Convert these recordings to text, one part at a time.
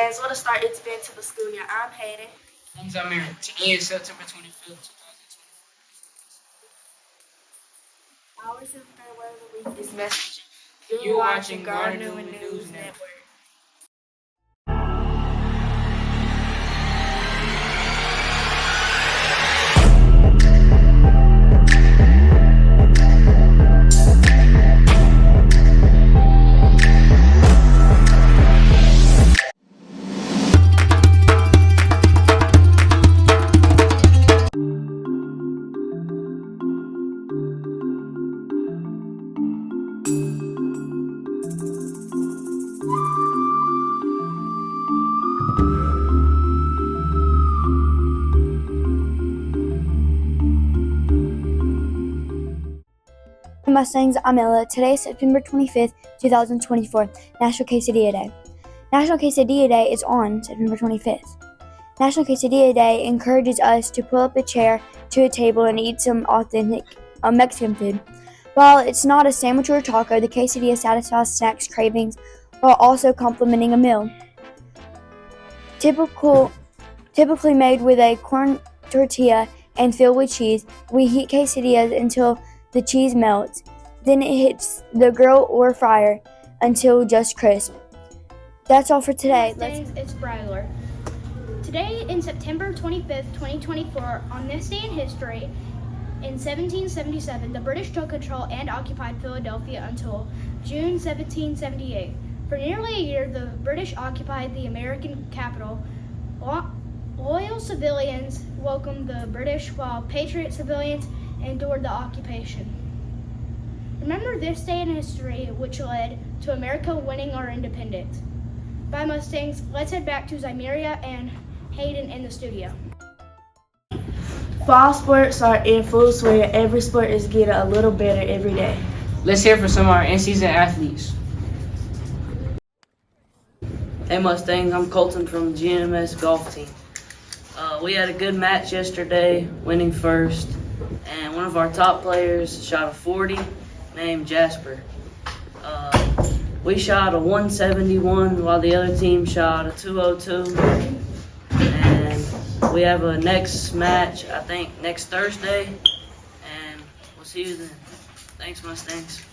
Mustangs, what a start it's been to the school year. I'm Hayden. I'm Zamir. Today is September 25th, 2024. Our 7th word of the week is messaging. You're watching Gardner Newman News Network. Mustangs, I'm Ella. Today is September 25th, 2024, National Quesadilla Day. National Quesadilla Day is on September 25th. National Quesadilla Day encourages us to pull up a chair to a table and eat some authentic Mexican food. While it's not a sandwich or a taco, the quesadilla satisfies snacks cravings while also complementing a meal. Typically made with a corn tortilla and filled with cheese, we heat quesadillas until the cheese melts. Then it hits the grill or fryer until just crisp. That's all for today. It's Bryler. Today, in September 25th, 2024, on this day in history, in 1777, the British took control and occupied Philadelphia until June 1778. For nearly a year, the British occupied the American capital. Loyal civilians welcomed the British, while patriot civilians endured the occupation. Remember this day in history, which led to America winning our independence. Bye, Mustangs. Let's head back to Zymeria and Hayden in the studio. Fall sports are in full swing. Every sport is getting a little better every day. Let's hear from some of our in-season athletes. Hey Mustangs, I'm Colton from the GNMS golf team. We had a good match yesterday, winning first, and one of our top players shot a 40 named Jasper. We shot a 171 while the other team shot a 202, and we have a next match, I think, next Thursday, and we'll see you then. Thanks, Mustangs.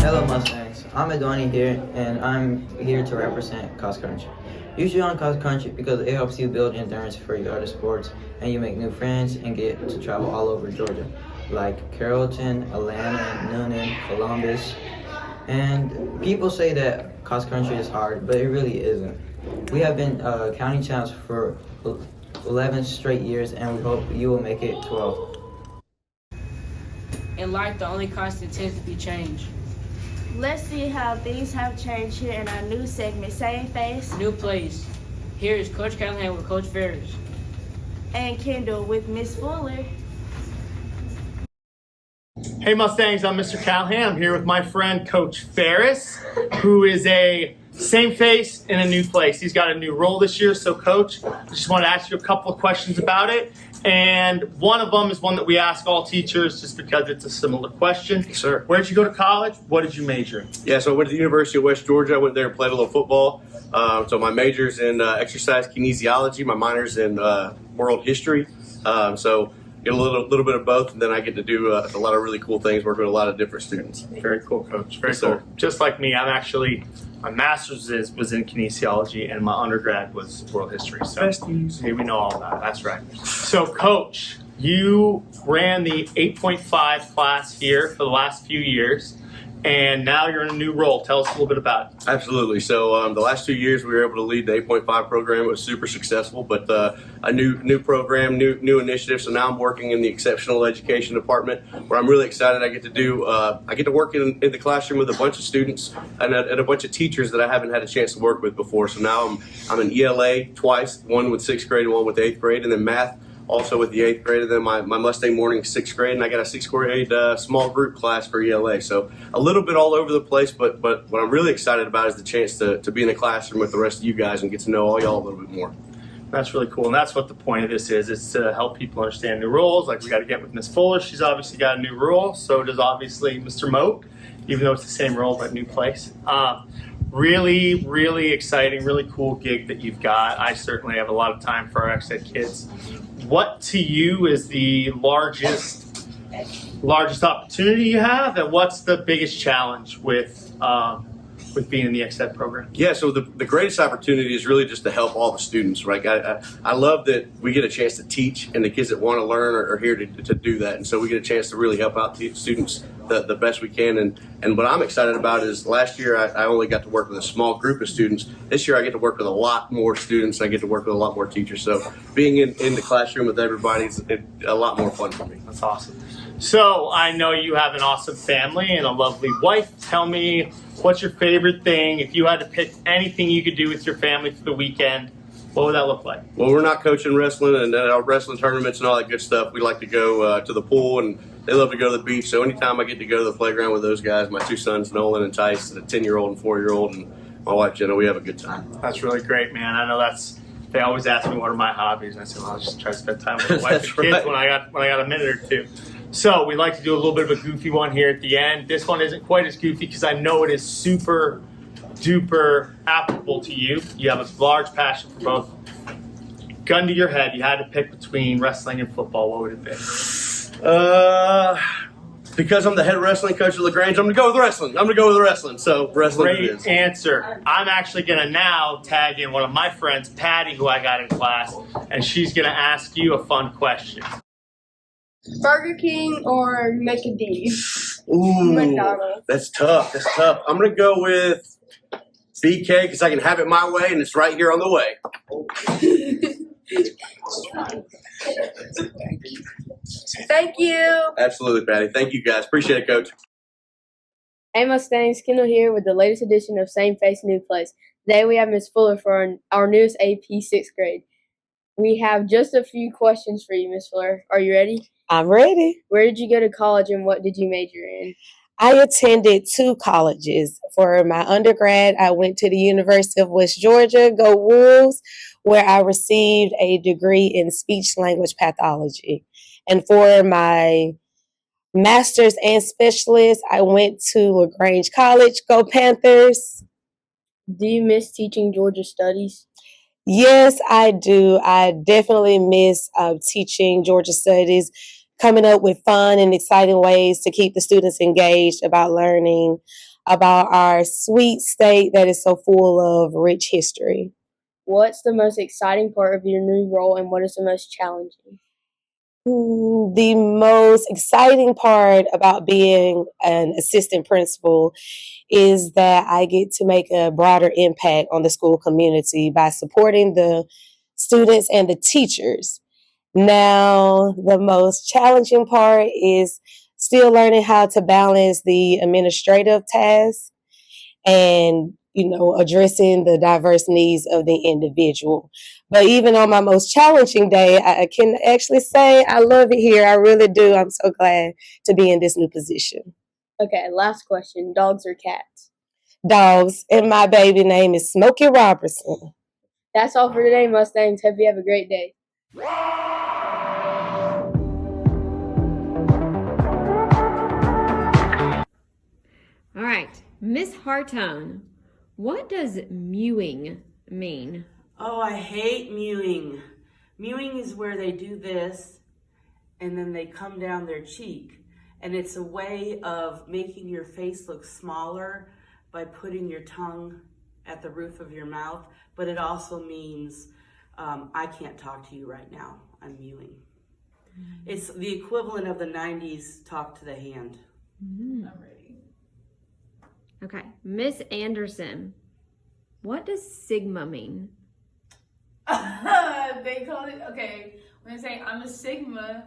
Hello Mustangs, I'm Adwani here, and I'm here to represent cross country. You should on cross country because it helps you build endurance for your other sports, and you make new friends and get to travel all over Georgia, like Carrollton, Atlanta, Newman, Columbus. And people say that cross country is hard, but it really isn't. We have been county champs for 11 straight years, and we hope you will make it 12. In life, the only constant tends to be change. Let's see how things have changed here in our new segment. Same face. New place. Here is Coach Callahan with Coach Ferris. And Kendall with Miss Fuller. Hey Mustangs, I'm Mr. Callahan. I'm here with my friend Coach Ferris, who is a same face in a new place. He's got a new role this year. So Coach, I just want to ask you a couple of questions about it. And one of them is one that we ask all teachers just because it's a similar question. Sure. Where did you go to college? What did you major in? Yeah, so I went to the University of West Georgia. I went there and played a little football. So my major's in exercise kinesiology. My minor's in world history. So get a little bit of both, and then I get to do a lot of really cool things, work with a lot of different students. Very cool, Coach. Very Yes, cool. sir. Just like me, my master's was in kinesiology, and my undergrad was world history. So hey, we know all that. That's right. So, Coach, you ran the 8.5 class here for the last few years, and now you're in a new role. Tell us a little bit about it. Absolutely. So the last 2 years we were able to lead the 8.5 program. It was super successful, but a new program, new initiative. So now I'm working in the exceptional education department, where I'm really excited. I get to work in the classroom with a bunch of students and a bunch of teachers that I haven't had a chance to work with before. So now I'm in ELA twice, one with 6th grade and one with 8th grade, and then math also with the 8th grade, and then my Mustang morning 6th grade, and I got a 6th grade small group class for ELA. So a little bit all over the place, but what I'm really excited about is the chance to be in the classroom with the rest of you guys and get to know all y'all a little bit more. That's really cool, and that's what the point of this is. It's to help people understand new rules. Like we got to get with Miss Fuller. She's obviously got a new rule. So does obviously Mr. Moat, even though it's the same role but new place. Really, really exciting, really cool gig that you've got. I certainly have a lot of time for our XED kids. What to you is the largest opportunity you have, and what's the biggest challenge with being in the XED program? Yeah, so the greatest opportunity is really just to help all the students, right? I love that we get a chance to teach, and the kids that want to learn are here to do that. And so we get a chance to really help out the students the best we can. And what I'm excited about is last year I only got to work with a small group of students. This year I get to work with a lot more students. I get to work with a lot more teachers. So being in the classroom with everybody is a lot more fun for me. That's awesome. So I know you have an awesome family and a lovely wife. Tell me, what's your favorite thing? If you had to pick anything you could do with your family for the weekend, what would that look like? Well, we're not coaching wrestling and our wrestling tournaments and all that good stuff. We like to go to the pool, and they love to go to the beach. So anytime I get to go to the playground with those guys, my two sons, Nolan and Tice, a 10-year-old and 4-year-old, and my wife, Jenna, we have a good time. That's really great, man. I know they always ask me what are my hobbies, and I say, well, I'll just try to spend time with my wife and kids right. when I got a minute or two. So we like to do a little bit of a goofy one here at the end. This one isn't quite as goofy because I know it is super duper applicable to you. You have a large passion for both. Gun to your head, you had to pick between wrestling and football. What would it be? Because I'm the head wrestling coach at LaGrange, I'm going to go with wrestling. So wrestling it is. Great answer. I'm actually going to now tag in one of my friends, Patty, who I got in class, and she's going to ask you a fun question. Burger King or McD's? Ooh, McDonald's. That's tough. I'm going to go with BK because I can have it my way, and it's right here on the way. Thank you. Absolutely, Patty. Thank you, guys. Appreciate it, Coach. Hey Mustangs, Kendall here with the latest edition of Same Face, New Place. Today we have Miss Fuller for our newest AP 6th grade. We have just a few questions for you, Miss Fuller. Are you ready? I'm ready. Where did you go to college and what did you major in? I attended 2 colleges. For my undergrad, I went to the University of West Georgia, go Wolves, where I received a degree in speech language pathology. And for my master's and specialist, I went to LaGrange College, go Panthers. Do you miss teaching Georgia studies? Yes, I do. I definitely miss teaching Georgia studies, coming up with fun and exciting ways to keep the students engaged about learning about our sweet state that is so full of rich history. What's the most exciting part of your new role and what is the most challenging? The most exciting part about being an assistant principal is that I get to make a broader impact on the school community by supporting the students and the teachers. Now, the most challenging part is still learning how to balance the administrative tasks and, addressing the diverse needs of the individual. But even on my most challenging day, I can actually say I love it here. I really do. I'm so glad to be in this new position. Okay, last question. Dogs or cats? Dogs, and my baby name is Smokey Robertson. That's all for today, Mustangs. Hope you have a great day. All right, Miss Hartone, what does mewing mean? Oh, I hate mewing. Mewing is where they do this and then they come down their cheek. And it's a way of making your face look smaller by putting your tongue at the roof of your mouth. But it also means, I can't talk to you right now. I'm mewing. It's the equivalent of the 90s talk to the hand. I'm ready. Okay, Miss Anderson, what does Sigma mean? They call it, okay, when they say I'm a Sigma,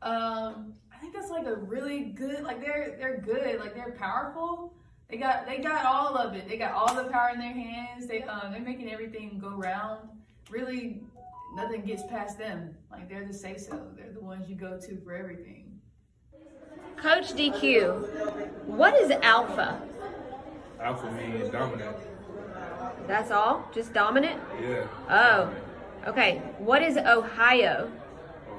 I think that's like a really good, like they're good, like they're powerful. They got all of it. They got all the power in their hands. They're making everything go round. Really, nothing gets past them. Like they're the say-so. They're the ones you go to for everything. Coach DQ, what is alpha? Alpha means dominant. That's all? Just dominant? Yeah. Oh, okay. What is Ohio?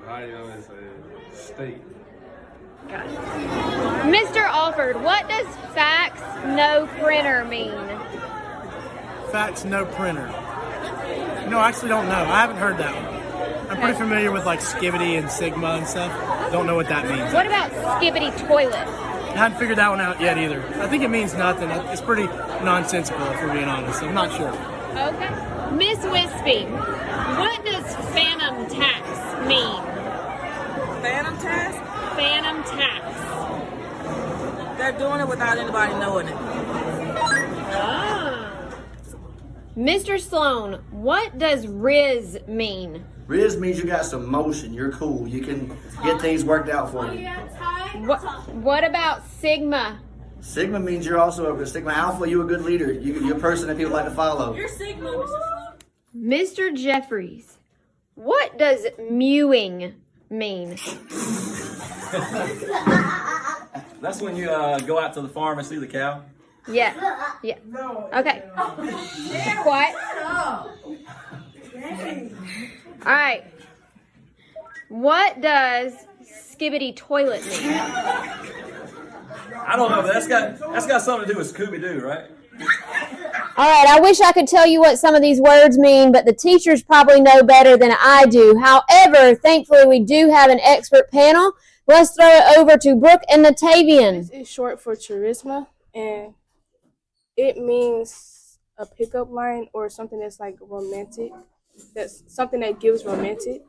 Ohio is a state. Got it. Mr. Alford, what does fax no printer mean? fax, no printer. No, I actually don't know. I haven't heard that one. I'm pretty familiar with like Skibidi and Sigma and stuff. Don't know what that means. What about Skibidi toilet? I haven't figured that one out yet either. I think it means nothing. It's pretty nonsensical, if we're being honest. I'm not sure. Okay. Miss Wispy, what does phantom tax mean? Phantom tax? Phantom tax. They're doing it without anybody knowing it. Ah. Mr. Sloan, what does Riz mean? Riz means you got some motion. You're cool. You can get things worked out for you. What about Sigma? Sigma means you're also a Sigma Alpha. You're a good leader. You're a person that people like to follow. You're Sigma, Mr. Sloan. Mr. Jeffries, what does mewing mean? That's when you go out to the farm and see the cow. Yeah. Okay. Quiet. All right. What does Skibidi toilet mean? I don't know, but that's got something to do with Scooby-Doo, right? All right, I wish I could tell you what some of these words mean, but the teachers probably know better than I do. However, thankfully, we do have an expert panel. Let's throw it over to Brooke and Natavian. This is short for charisma, and it means a pickup line or something that's like romantic. That's something that gives romantic.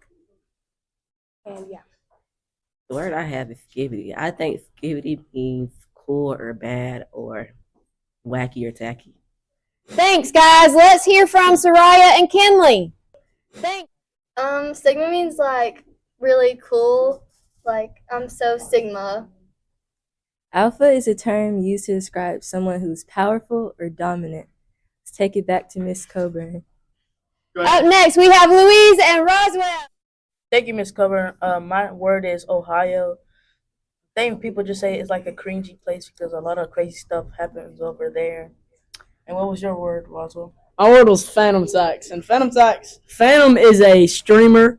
And yeah. The word I have is skibbity. I think skibbity means cool or bad or wacky or tacky. Thanks, guys. Let's hear from Soraya and Kenley. Thanks. Sigma means like really cool. Like I'm so Sigma. Alpha is a term used to describe someone who's powerful or dominant. Let's take it back to Miss Coburn. Up next, we have Louise and Roswell. Thank you, Miss Coburn. My word is Ohio. I think people just say it's like a cringy place because a lot of crazy stuff happens over there. And what was your word, Roswell? My word was Phantom Tax. And Phantom is a streamer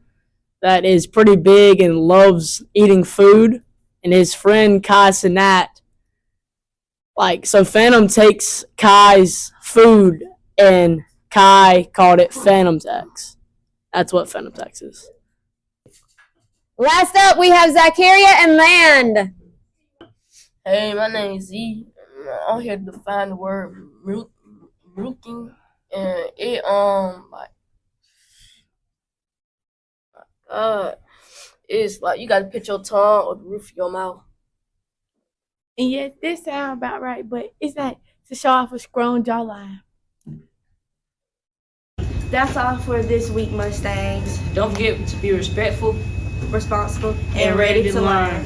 that is pretty big and loves eating food. And his friend Kai Sinat, so Phantom takes Kai's food and Kai called it Phantom Tax. That's what Phantom Tax is. Last up, we have Zacharia and Land. Hey, my name is Z. I'm here to find the word milking, and it it's like you gotta put your tongue on the roof of your mouth. And yes, this sounds about right, but it's not to show off a strong jawline. That's all for this week, Mustangs. Don't forget to be respectful, responsible, and ready to learn.